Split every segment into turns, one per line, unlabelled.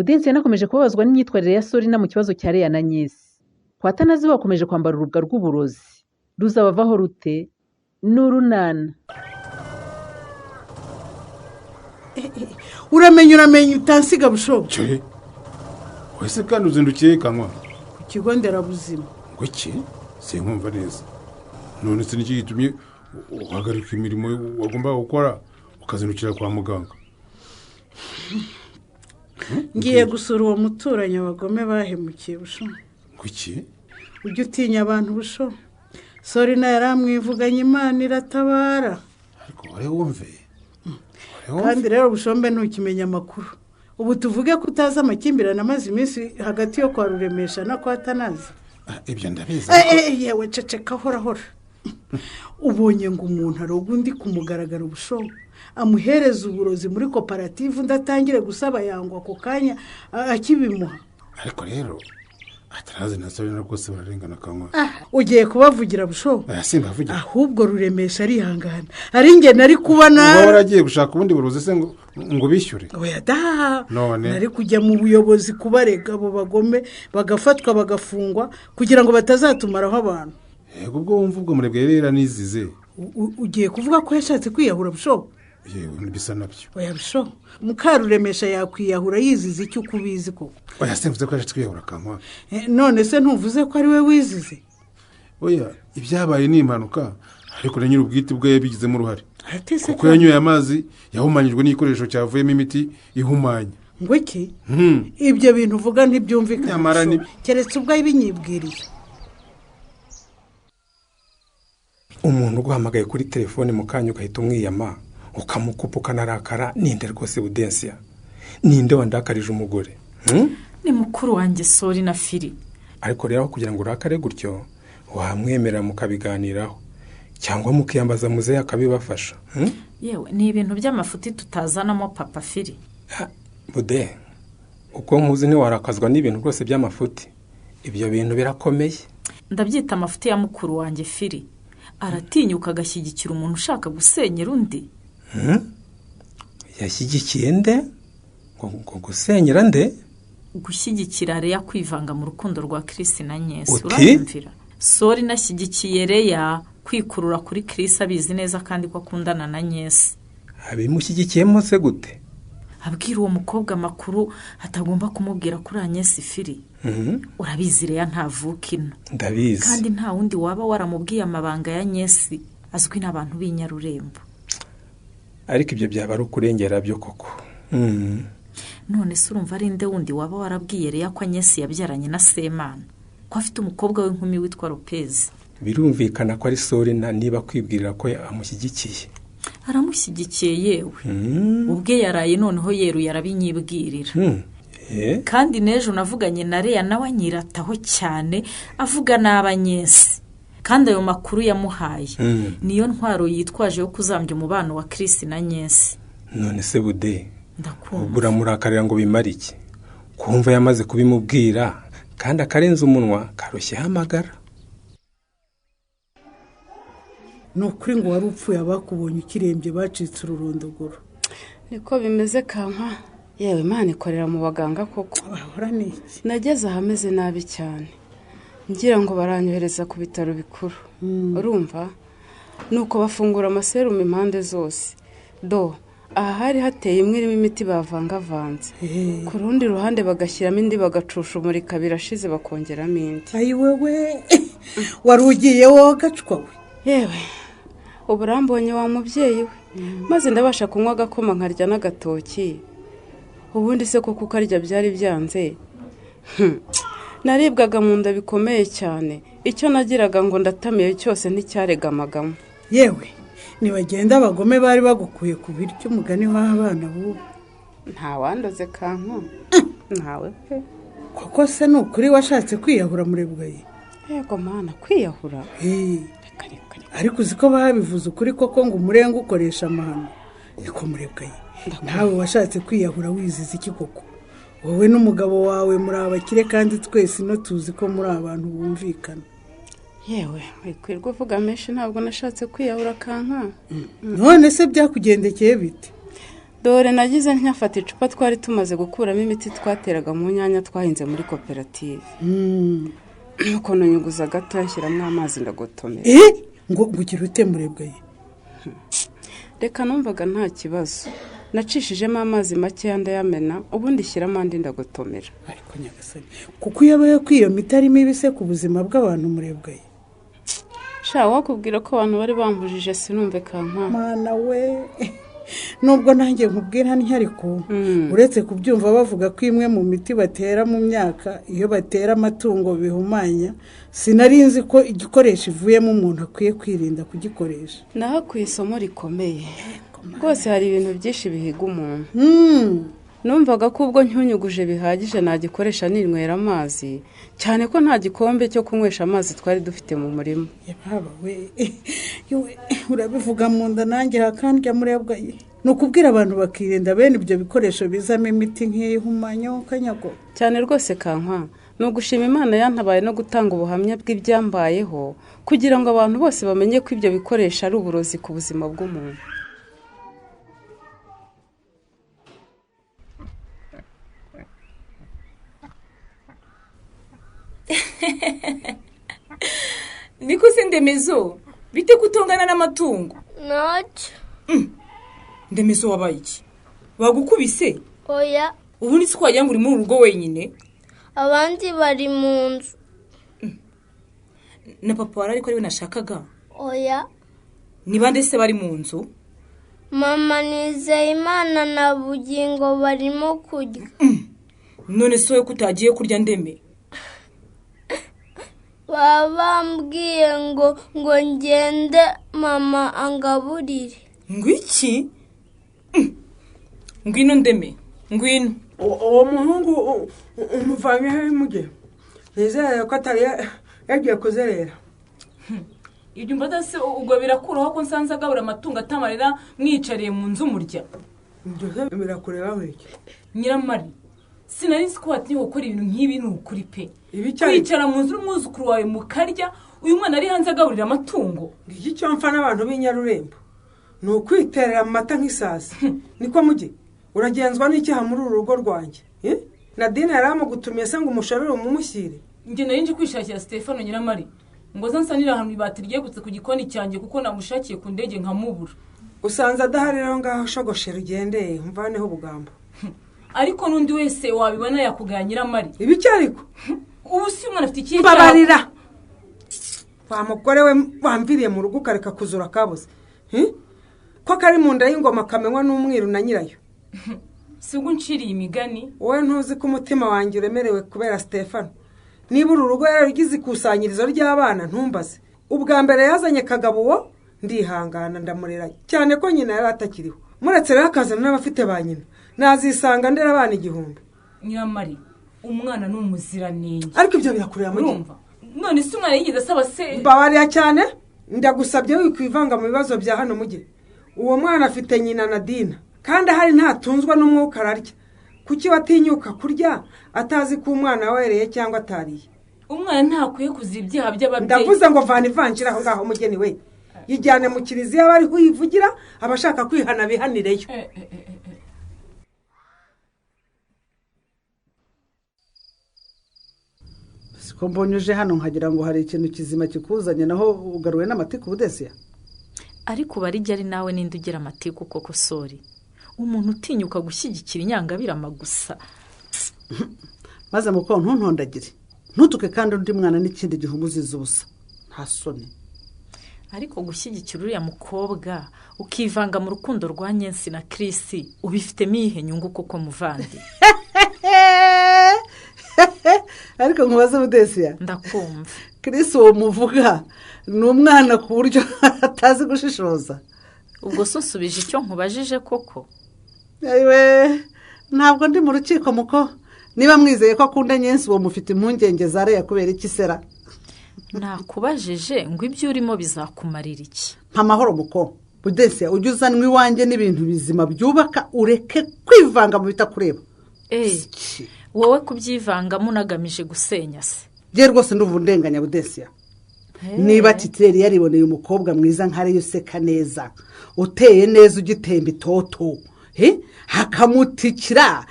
Budensi yanakomeje kubabazwa n'imyitwarire ya Sorina mu kibazo cya Leya na Nyesi. Kwa Atanazi bakomeje kwambara urubwa rw'uburozi. Ruzabavaho rute? N'urunana.
Uramenye utansiga bushobo.
Cyo. Wese kandi uzindukiye Kankwa.
Ku kigo nderabuzima.
Ngo iki? Sinkumva neza. None se niki gitumye uhagarika imirimo wagomba gukora ukazindukira kwa muganga?
Ngiye gusura uwo muturanyi abagome bahemukiye busho.
Ngo iki?
Ujye utinya abantu busho. Sorina yaramwivuganye Imana iratabara.
Ariko wari wumve.
Kandi rero bushombe ntukimenya amakuru. Ubu tuvuge ko utazi amakimbirane amaze iminsi hagati yo kwa Ruremesha na kwa Atanazi.
Ibyo ndabizi.
Yewe ceceka hora. Ubonye ngo umuntu aroga undi kumugaragara busho. Amuhereza uburozi muri koperative ndatangire gusaba yangwa ako kanya akibimuha.
Ariko rero Atanazi na Sorina rwose bararengana Kankwa.
Ugiye kubavugira busho.
Simbavugira.
Ahubwo Ruremesha arihangana. Ari nge nari kubana.
Ngo waragiye gushaka ubundi burozi se ngo bishyure.
Oya da.
None
nari kujya mu buyobozi kubarega abo bagome bagafatwa bagafungwa kugira ngo batazatumaraho abantu.
Yego ubwo wumva ubwo murebwe rero nizize.
Ugiye kuvuga ko yashatse kwiyahura busho.
Yewe nibisa nabyo.
Oya busho. Mukaruremesha yakwiyahura yizize icyo kubizi koko.
Oya simvuze ko yashatse kwiyahura Kankwa.
None se ntuvuze ko ari we wizize?
Oya ibyabaye ni impanuka ariko na nyiri ubwite bwe yabigizemo uruhare. Kuko yanyoye amazi yahumanyijwe n'ikoresho cyavuyemo imiti ihumanya.
Ngo iki? Ibyo bintu uvuga ntibyumvikana.
Nyamara ni
keretse ubwo ibinyibwiriye.
Umuntu uguhamagaye kuri telefone mu kanya ugahita umwiyama ukamukupa ukanarakara ninde rwose Budensia? Ninde wandakarije umugore?
Ni mukuru wanjye Sorina Fili.
Ariko rero kugira ngo urakare gutyo wamwemera mukabiganiraho cyangwa mukiyambaza muze yakabibafasha.
Yewe ni ibintu by'amafuti tutazanamo papa Fili.
Bude uko nkuzi ni warakazwa n'ibintu rwose by'amafuti. Ibyo bintu birakomeye.
Ndabyita amafuti ya mukuru wanjye Fili. Aratinyuka agashyigikira umuntu ushaka gusenyera undi.
Yashyigikiye nde? Ngo gusenyera nde?
Gushyigikira Leya kwivanga mu rukundo rwa Chris na Nyesi.
Uranyumvira?
Sorina ashyigikiye Leya kwikurura kuri Chris abizi neza kandi ko akundana na Nyesi.
Abimushyigikiyemo se gute?
Abwira uwo mukobwa makuru atagomba kumubwira kuri Nyesi Fili. Urabizi Leya ntavuka ino.
Ndabizi.
Kandi nta wundi waba waramubwiye amabanga ya Nyesi azwi n'abantu b'inyarurembo.
Ariko ibyo byaba ari ukurengera byo koko.
None se urumva ari nde wundi waba warabwiye Leya ko Nyesi yabyaranye na Semana ko afite umukobwa w'inkumi witwa Lopez?
Birumvikana ko ari Sorina niba kwibwirira ko amushyigikiye.
Aramushyigikiye yewe. Ubwe yaraye noneho yeru yarabinyibwirira. Kandi nejo navuganye na Leya nawe anyirataho cyane avuga n'abanyesi. Kandi ayo makuru yamuhaye niyo ntwaro yitwaje yo kuzambya umubano wa Chris na Nyesi.
None se Bude
ndakumva
uramurakarira ngo bimara iki? Kumva yamaze kubimubwira kandi akarenza umunwa karoshye hamagara.
Nukuri ngo wari upfuye abakubonye ukirembye bacitse ururondogoro.
Niko bimeze Kankwa. Yewe Imana ikorera mu baganga koko.
Bahora niki?
Nageze ahameze nabi cyane. Ngira ngo baranyohereza ku bitaro bikuru. Urumva? Nuko bafungura amaserumu impande zose. Aha hari hateye imwe irimo imiti bavangavanze. Ku rundi ruhande bagashyiramo indi bagacushumurika birashize bakongeramo indi.
Ayi wewe wari ugiye wowe gacwa we.
Yewe uburambonye wa mubyeyi we. Maze ndabasha kunywa agakoma nkarya n'agatoki. Ubundi se koko ukarya byari byanze. Naribwaga mu nda bikomeye cyane. Icyo nagiraga ngo ndatamiye cyose nticyaregamagamo.
Yewe nibagenda abagome bari bagukuye ku biryo umugani w'abana bubu.
Nta wandoze Kankwa. Ntawe pe.
Koko se nukuri washatse kwiyahura murebwaye?
Yego mana kwiyahura.
Ariko uziko babivuze ukuri koko ngo umurenga ukoresha amahano. Niko murebwaye. Nawe washatse kwiyahura wizize iki koko? Wowe n'umugabo wawe muri abakire kandi twese no tuzi ko muri abantu bumvikana.
Yewe wikwirwa uvuga menshi ntabwo nashatse kwiyahura Kankwa.
None se byakugendekeye bite?
dore nagize ntyafata icupa twari tumaze gukuramo imiti twateraga mu nyanya twahinze muri koperative nuko nanyuguza gato nshyiramo amazi ndagotomera
ngo ugira ute murebwa ye
reka numvaga nta kibazo nacishijemo amazi make ndayamena ubundi shyiramo andi ndagotomera
ariko nyagasani kuko yabaye ko iyo miti ari mibi se ku buzima bw'abantu murebwa ye
sha wakubwira ko abantu bari bambujije sinumve Kankwa
mana we nubwo nanjye nkubwira ariko uretse kubyumva bavuga ko imwe mu miti batera mu myaka iyo batera amatungo bihumanya sinari nzi ko igikoresho ivuyemo umuntu akwiye kwirinda kugikoresha
nahakuye isomo rikomeye rwose hari ibintu byinshi bihiga umuntu numvaga ko ubwo ncyunyuguje bihagije nagikoresha ninywera amazi cyane ko nta gikombe cyo kunywesha amazi twari dufite mu murima
yababa we urabivuga mu nda nanjye hakandya murebwa ye ni ukubwira abantu bakirinda bene ibyo bikoresho bizamo imiti nk'iyihumanya kanyago
cyane rwose Kankwa ni ugushima Imana yantabaye no gutanga ubuhamya bw'ibyambayeho kugira ngo abantu bose bamenye ko ibyo bikoresho ari uburozi ku buzima bw'umuntu
niko se Ndemezo bite kutongana n'amatungo
ntacyo
Ndemezo wabaye iki bagukubise
oya
ubu ni siko wagira ngo uri mu rugo wenyine
abandi bari mu nzu
na papa wari ariko ariwe nashakaga
oya
ni bande se bari mu nzu
mama Nizeyimana na Bugingo barimo kurya
none se wowe kutagiye kurya Ndeme
bambwiye ngo ngende mama angaburire
ngo iki ngwino Ndeme ngwino
uwo muhungu umuvanye he muge nizere ko atari yagiye kuzerera
ibyo mbada se ubwo birakuraho ko nsanze agabura amatungo atamarira mwicariye mu nzu murya
ibyo birakureba wiki
Nyiramari sinari nzi ko watinye gukora ibintu nk'ibi ni ukuri pe kwicara mu nzu n'umwuzukuru wawe mukarya uyu mwana ari hanze agaburira amatungo
iki cyo mfa n'abantu b'inyarurembo ni ukwiterera amata nk'isasi niko muge uragenzwa n'icyaha muri uru rugo rwanjye Nadine yari amugutumiye se ngo umushorere umumushyire
njye nari nje kwishakira Stefano Nyiramari ngo zansanira ahantu ibati ryegutse ku gikoni cyanjye kuko namushakiye ku ndege nkamubura
usanze adahari rero ngaho shogoshera ugendeye mvaneho ubugambo
ariko n'undi wese wabibona yakugaya Nyiramari
ibi cyariko
ubu si umwana afite ikihe
mbabarira wa mugore we wamviriye mu rugo ukareka kuzura kabuze ko kari mu nda y'ingoma kamenywa n'umwiru na nyirayo
si ubwo nciriye imigani
wowe ntuzi ko umutima wanjye uremerewe kubera Stefano niba uru rugo yaragize ikusanyirizo ry'abana ntumbaze ubwa mbere yazanye Kagabo uwo ndihangana ndamurera cyane ko nyina yari atakiriho muretse rero akazana n'abafite ba nyina nazisanga ndera abana 1000
Nyiramari umwana ni umuziranenge
ariko ibyo birakureba
urumva none si umwana yigeze asaba se
mbabariya cyane ndagusabye wikwivanga mu bibazo bya hano muge uwo mwana afite nyina Nadine kandi hari ntatunzwa n'umwuka ararya kuki watinyuka kurya atazi ko umwana wereye cyangwa atariye
umwana ntakwiye kuzira ibyaha by'ababyeyi
ndavuze ngo vana ivanjira aho ngaho mugeni we yijyane mu kiliziya bari kuyivugira abashaka kwihana bihanireyo
siko mbonyuje hano nkagira ngo hari ikintu kizima kikuzanye naho ugaruwe n'amatiku Budesiya
ariko barijya ari nawe ninde ugira amatiku koko sori umuntu utinyuka gushyigikira inyangabirama gusa
maze muko ntuntondagire ntutuke kandi undi mwana n'ikindi gihumuziza ubusa nta soni
ariko gushyigikira uriya mukobwa ukivanga mu rukundo rwa Nyensi na Chris ubifitemo ihe nyungu koko muvandi
ariko nkubaze Budesiya
ndakumva
Chris uwo muvuga ni umwana ku buryo atazi gushishoza
ubwo susubije icyo nkubajije koko
yewe ntabwo ndi mu rukiko muko niba mwizeye ko akunda Nyensi uwo mufite impungenge zareya kubera iki sera
nakubajije ngo ibyo urimo bizakumarira iki
nta mahoro muko Budesiya ujye uzanwa iwanjye n'ibintu bizima byubaka ureke kwivanga mu bitakureba
wowe kubyivangamo unagamije gusenya se
je rwose ndumva undenganya Budesiya niba Titireri yariboneye umukobwa mwiza nk'ariyo useka neza uteye neza ugitemba itoto hakamutikira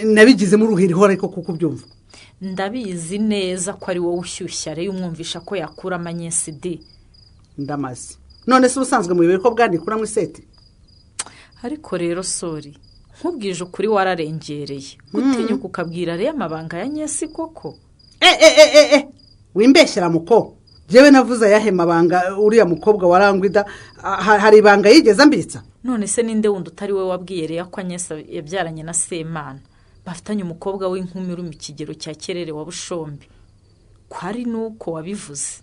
nabigizemo uruhiri hora ariko kuko ubyumva
ndabizi neza ko ari wowe ushyushya rero umwumvisha ko yakura amanyesidi
ndamaze none se ubusanzwe mu bibiri ko bwandikura mu iseti
ariko rero sori nkubwije ukuri wararengereye gutinyuka ukabwira rero amabanga ya nyesi koko
wimbeshyira muko jewe navuze ayahe mabanga uriya mukobwa warangwida hari ibanga yigeze ambitsa
none se ninde wundi utari we wabwiye rero ko anyesa yabyaranye na Semana bafitanye umukobwa w'inkumi uri mu kigero cya Kerere wa Bushombe ko ari nuko wabivuze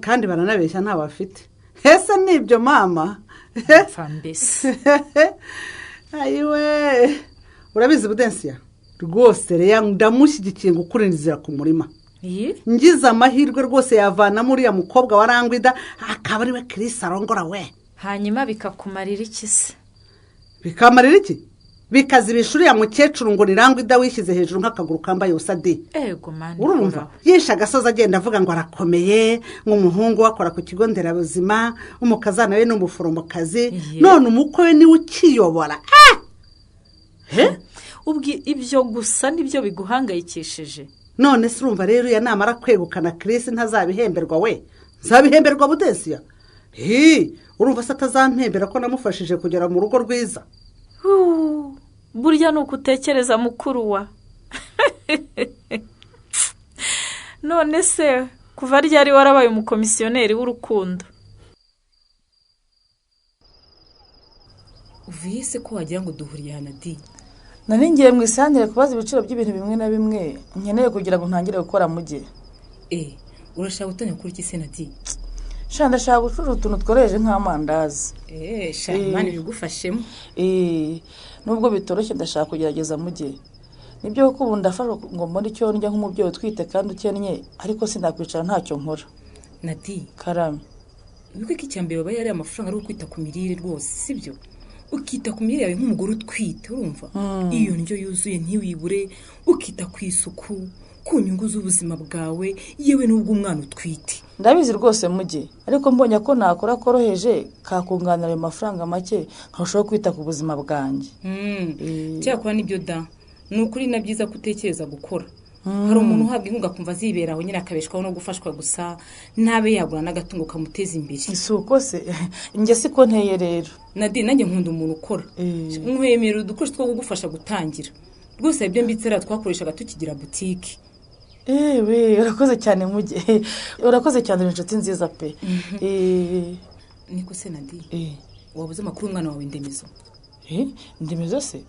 kandi baranabeshya nta bafite hese nibyo mama
mbese
ayiwe urabizi Budensiya rwose rero ndamushyigikiye gukurinzira ku murima ngize amahirwe rwose yavana muri ya mukobwa warangwida akaba ari we Chris arongora we
hanyuma bikakumarira iki se
bikamarira iki bikazibisha uriya mukecuru ngo nirangwida wishyize hejuru nk'akaguru kambaye usadi
ego mani
urumva yisha agasozi agenda avuga ngo arakomeye nk'umuhungu wakora ku kigo nderabuzima umukazana we n'umuforomokazi none umukwe we niwe ukiyobora
ibyo gusa nibyo biguhangayikishije
none se urumva rero ya namara kwegukana Chris ntazabihemberwa we nzabihemberwa Budensiya urumva se atazampembera ko namufashije kugera mu rugo rwiza
burya nuko utekereza mukuru wa none se kuva ryari warabaye umukomisiyoneri w'urukundo
uvuye se ko wagira ngo duhuriye hano di
nari ngiye mu isangire kubaza ibiciro by'ibintu bimwe na bimwe nkeneye kugira ngo ntangire gukora mugihe
urashaka gutanya kuri iki se na di
ndashaka gucuruza utuntu tworoheje nk'amandazi
Imana ibigufashemo
nubwo bitoroshye ndashaka kugerageza mugihe nibyo kuko ubu ndafashwa ngo mbone icyo ndya nk'umubyeyi utwite kandi ukennye ariko sindakwicara ntacyo nkora
na di
karame
nubwo ko icyambere baba yari amafaranga ari ukwita ku mirire rwose sibyo ukita ku mirire yawe nk'umugore utwite urumva iyo ndyo yuzuye ntiwibure ukita ku isuku ku nyungu z'ubuzima bwawe yewe n'ubwo umwana utwite
ndabizi rwose mugihe ariko mbonye ko nakora koroheje kakunganira ayo mafaranga make nkarushaho kwita ku buzima bwanjye
cyakora nibyo da ni ukuri na byiza ko utekereza gukora hari umuntu uhabwa inkunga akumva azibera aho nyine akabeshwaho no gufashwa gusa ntabe yagura n'agatungo kamuteza imbere
si uko se njye siko nteye rero
nadi nanjye nkunda umuntu ukora nkwemerera udukoresho two kugufasha gutangira rwose ibyo mbitsera twakoreshaga tukigira butike
urakoze cyane mugihe urakoze cyane inshuti nziza pe
niko se nadi wabuze amakuru y'umwana wawe Ndemizo
Ndemizo se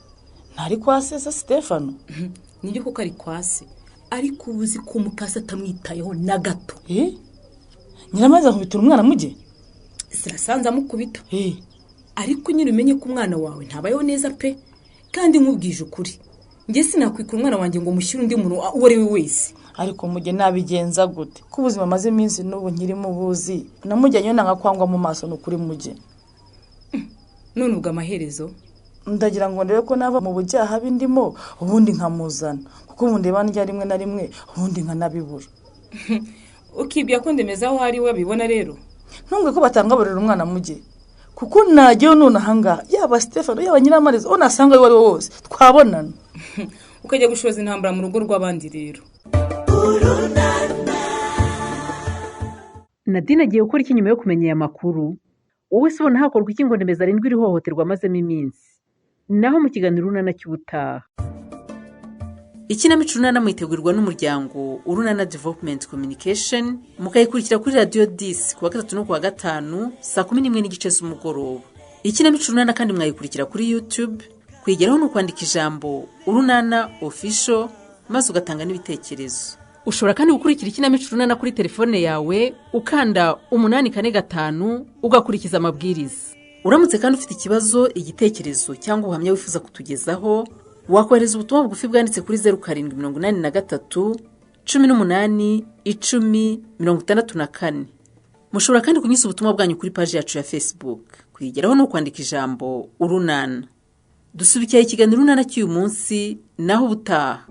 ntari kwa se Stefano
nibyo koko ari kwa se ariko ubuzi ko mukase atamwitayeho na gato
nyiramaze nkubitira umwana mugihe
sirasanze amukubita ariko nyine umenye ko umwana wawe ntabayeho neza pe kandi nkubwije ukuri njye sinakwikura umwana wanjye ngo mushyire undi muntu uwo ari we wese
ariko mugihe nabigenza gute ko ubuzima maze iminsi n'ubu nkirimo ubuzi namujyanye nanga kwangwa mu maso n'ukuri mugihe
none ubwo amaherezo
ndagira ngo ndebe ko nava mu bujyaha bindimo ubundi nkamuzana kuko ubu ndeba ndya rimwe na rimwe ubundi nkanabibura
ukibya ko Ndemeza aho ari we abibona rero
ntumbwe ko batangaburira umwana mugihe kuko najyeho none ahangaha yaba Stefano yaba Nyiramariza aho nasanga ari we wose twabonana
ukajya gushoza intambara mu rugo rw'abandi rero
Nadine agiye gukora iki nyuma yo kumenya aya makuru wowe se ubona hakorwa iki ngo Ndemeza arindwi iri hohoterwa amazemo iminsi naho mu kiganiro Urunana cy'ubutaha ikinamico Urunana mwitegurwa n'umuryango Urunana Development Communication mukayikurikira kuri Radio 10 kuwa gatatu no kuwa gatanu saa 11:15 z'umugoroba ikinamico Urunana kandi mwayikurikira kuri YouTube kwigeraho no kwandika ijambo Urunana Official maze ugatanga n'ibitekerezo ushobora kandi gukurikira ikinamico Urunana kuri telefone yawe ukanda 845 ugakurikiza amabwiriza uramutse kandi ufite ikibazo igitekerezo cyangwa ubuhamya wifuza kutugezaho wakohereza ubutumwa bugufi bwanditse kuri 0783 18 10 64 mushobora kandi kunyuza ubutumwa bwanyu kuri page yacu ya Facebook kwigeraho no kwandika ijambo Urunana dusubikiye ikiganiro Urunana cy'uyu munsi naho ubutaha